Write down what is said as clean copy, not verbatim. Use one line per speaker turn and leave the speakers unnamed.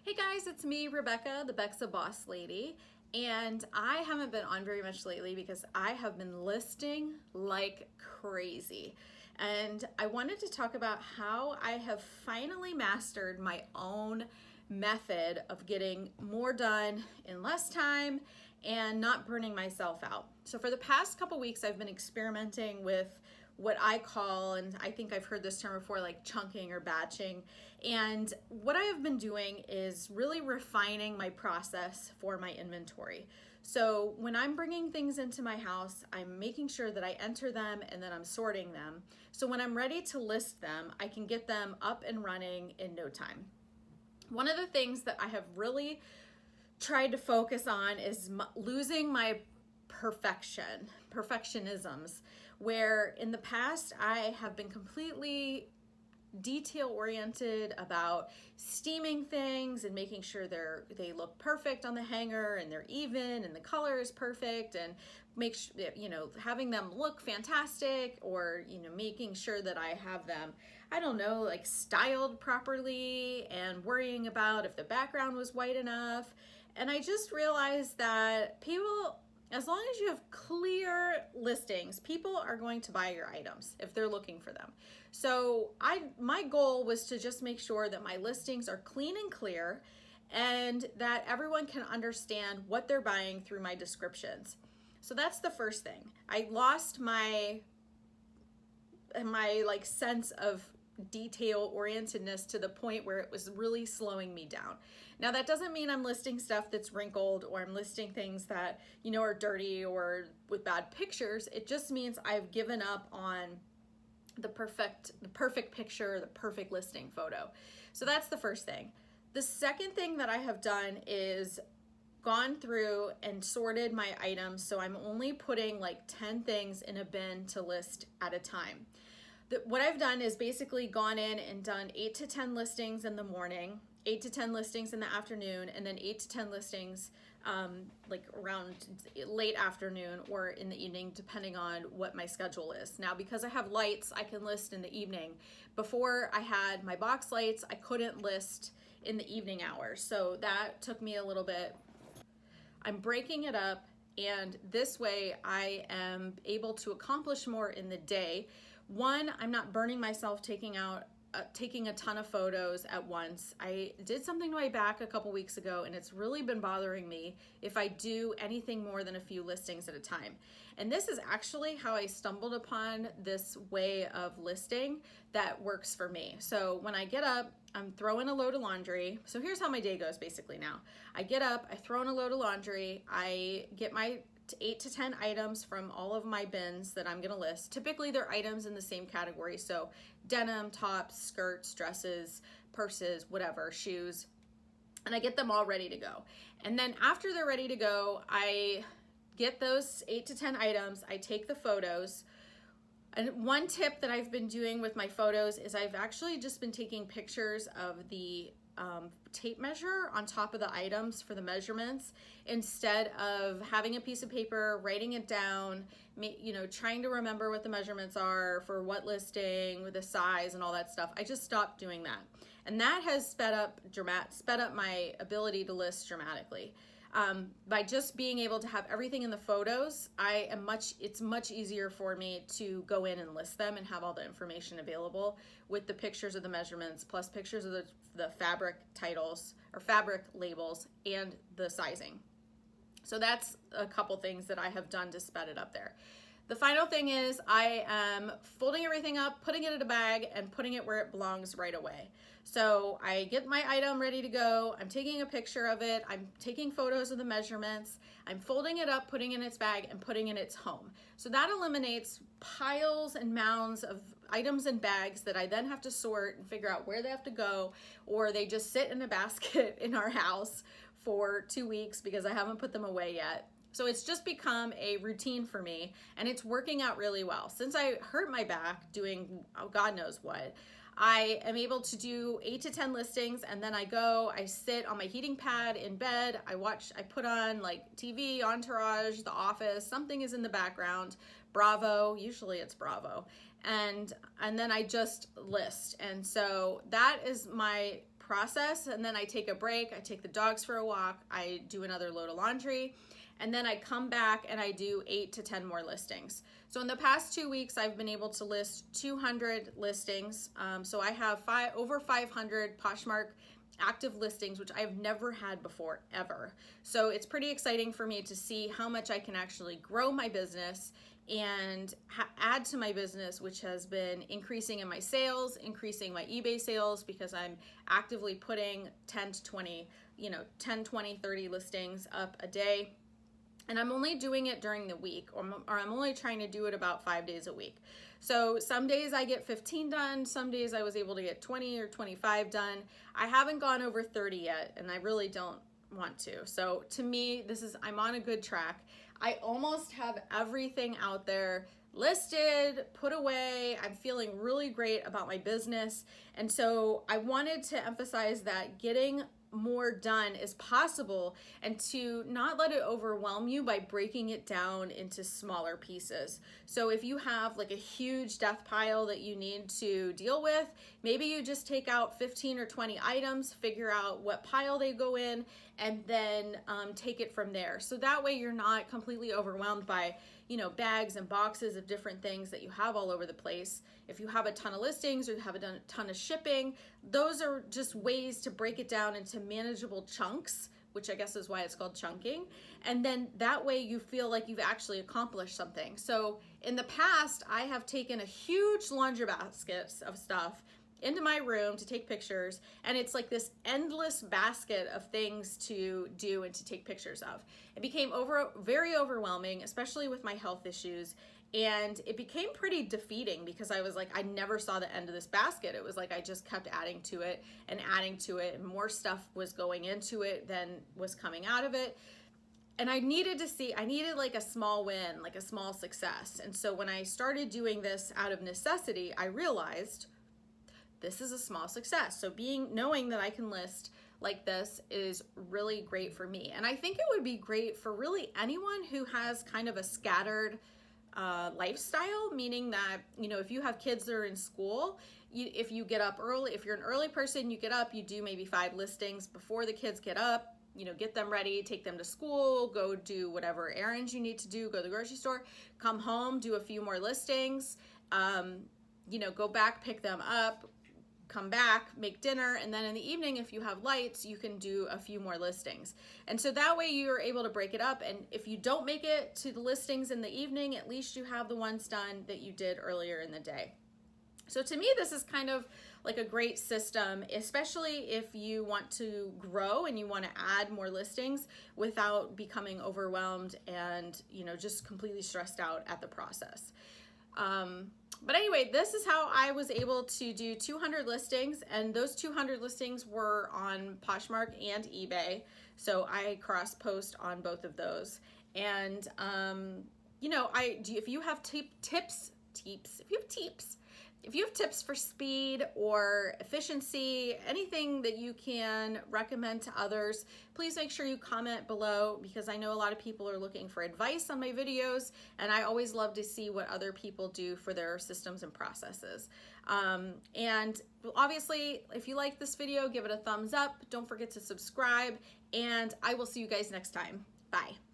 Hey guys, it's me, Rebecca, the Bexa boss lady, and I haven't been on very much lately because I have been listing like crazy. And I wanted to talk about how I have finally mastered my own method of getting more done in less time and not burning myself out. So for the past couple weeks, I've been experimenting with what I call, and I think I've heard this term before, like chunking or batching. And what I have been doing is really refining my process for my inventory. So when I'm bringing things into my house, I'm making sure that I enter them and then I'm sorting them. So when I'm ready to list them, I can get them up and running in no time. One of the things that I have really tried to focus on is losing my perfectionisms, where in the past I have been completely detail oriented about steaming things and making sure they look perfect on the hanger and they're even and the color is perfect, and make sure, having them look fantastic, or making sure that I have them, I don't know, like styled properly, and worrying about if the background was white enough. And I just realized that people, as long as you have clear listings, people are going to buy your items if they're looking for them. So my goal was to just make sure that my listings are clean and clear, and that everyone can understand what they're buying through my descriptions. So that's the first thing. I lost my like sense of detail orientedness to the point where it was really slowing me down. Now that doesn't mean I'm listing stuff that's wrinkled, or I'm listing things that are dirty or with bad pictures. It just means I've given up on the perfect picture, the perfect listing photo. So that's the first thing. The second thing that I have done is gone through and sorted my items, so I'm only putting like 10 things in a bin to list at a time. What I've done is basically gone in and done 8 to 10 listings in the morning, 8 to 10 listings in the afternoon, and then 8 to 10 listings like around late afternoon or in the evening, depending on what my schedule is. Now, because I have lights, I can list in the evening. Before I had my box lights, I couldn't list in the evening hours. So that took me a little bit. I'm breaking it up, and this way I am able to accomplish more in the day. One, I'm not burning myself taking a ton of photos at once. I did something to my back a couple weeks ago, and it's really been bothering me if I do anything more than a few listings at a time. And this is actually how I stumbled upon this way of listing that works for me. So when I get up, I'm throwing a load of laundry. So here's how my day goes basically now. I get up, I throw in a load of laundry, I get my 8 to 10 items from all of my bins that I'm gonna list. Typically they're items in the same category, so denim, tops, skirts, dresses, purses, whatever, shoes, and I get them all ready to go. And then after they're ready to go, I get those 8 to 10 items, I take the photos. And one tip that I've been doing with my photos is I've actually just been taking pictures of the tape measure on top of the items for the measurements, instead of having a piece of paper, writing it down, trying to remember what the measurements are for what listing, with the size and all that stuff. I just stopped doing that. And that has sped up my ability to list dramatically. By just being able to have everything in the photos, it's much easier for me to go in and list them and have all the information available with the pictures of the measurements, plus pictures of the fabric titles or fabric labels and the sizing. So that's a couple things that I have done to sped it up there. The final thing is I am folding everything up, putting it in a bag, and putting it where it belongs right away. So I get my item ready to go. I'm taking a picture of it. I'm taking photos of the measurements. I'm folding it up, putting it in its bag, and putting it in its home. So that eliminates piles and mounds of items and bags that I then have to sort and figure out where they have to go, or they just sit in a basket in our house for 2 weeks because I haven't put them away yet. So it's just become a routine for me, and it's working out really well. Since I hurt my back doing God knows what, I am able to do 8 to 10 listings, and then I sit on my heating pad in bed, I put on like TV, Entourage, The Office, something is in the background, Bravo, usually it's Bravo, and then I just list. And so that is my process, and then I take a break, I take the dogs for a walk, I do another load of laundry, and then I come back and I do 8 to 10 more listings. So in the past 2 weeks, I've been able to list 200 listings. So I have over 500 Poshmark active listings, which I've never had before, ever. So it's pretty exciting for me to see how much I can actually grow my business and add to my business, which has been increasing in my sales, increasing my eBay sales, because I'm actively putting 10 to 20, 10, 20, 30 listings up a day. And I'm only doing it during the week, or I'm only trying to do it about 5 days a week. So some days I get 15 done, some days I was able to get 20 or 25 done. I haven't gone over 30 yet, and I really don't want to. So to me, I'm on a good track. I almost have everything out there listed, put away. I'm feeling really great about my business. And so I wanted to emphasize that getting more done is possible, and to not let it overwhelm you by breaking it down into smaller pieces. So if you have like a huge death pile that you need to deal with, maybe you just take out 15 or 20 items, figure out what pile they go in, and then take it from there. So that way you're not completely overwhelmed by bags and boxes of different things that you have all over the place. If you have a ton of listings or you have a ton of shipping, those are just ways to break it down into manageable chunks, which I guess is why it's called chunking. And then that way you feel like you've actually accomplished something. So in the past, I have taken a huge laundry basket of stuff into my room to take pictures, and it's like this endless basket of things to do and to take pictures of. It became very overwhelming, especially with my health issues, and it became pretty defeating because I was like, I never saw the end of this basket. It was like I just kept adding to it, and more stuff was going into it than was coming out of it. And I needed like a small win, like a small success. And so when I started doing this out of necessity, I realized this is a small success. So knowing that I can list like this is really great for me. And I think it would be great for really anyone who has kind of a scattered lifestyle, meaning that, if you have kids that are in school, if you get up early, if you're an early person, you get up, you do maybe 5 listings before the kids get up, get them ready, take them to school, go do whatever errands you need to do, go to the grocery store, come home, do a few more listings, go back, pick them up, come back, make dinner, and then in the evening, if you have lights, you can do a few more listings. And so that way you're able to break it up, and if you don't make it to the listings in the evening, at least you have the ones done that you did earlier in the day. So to me, this is kind of like a great system, especially if you want to grow and you want to add more listings without becoming overwhelmed and, just completely stressed out at the process. But anyway, this is how I was able to do 200 listings, and those 200 listings were on Poshmark and eBay. So I cross-post on both of those. And, if you have if you have tips for speed or efficiency, anything that you can recommend to others, please make sure you comment below, because I know a lot of people are looking for advice on my videos, and I always love to see what other people do for their systems and processes. And obviously, if you like this video, give it a thumbs up. Don't forget to subscribe, and I will see you guys next time. Bye.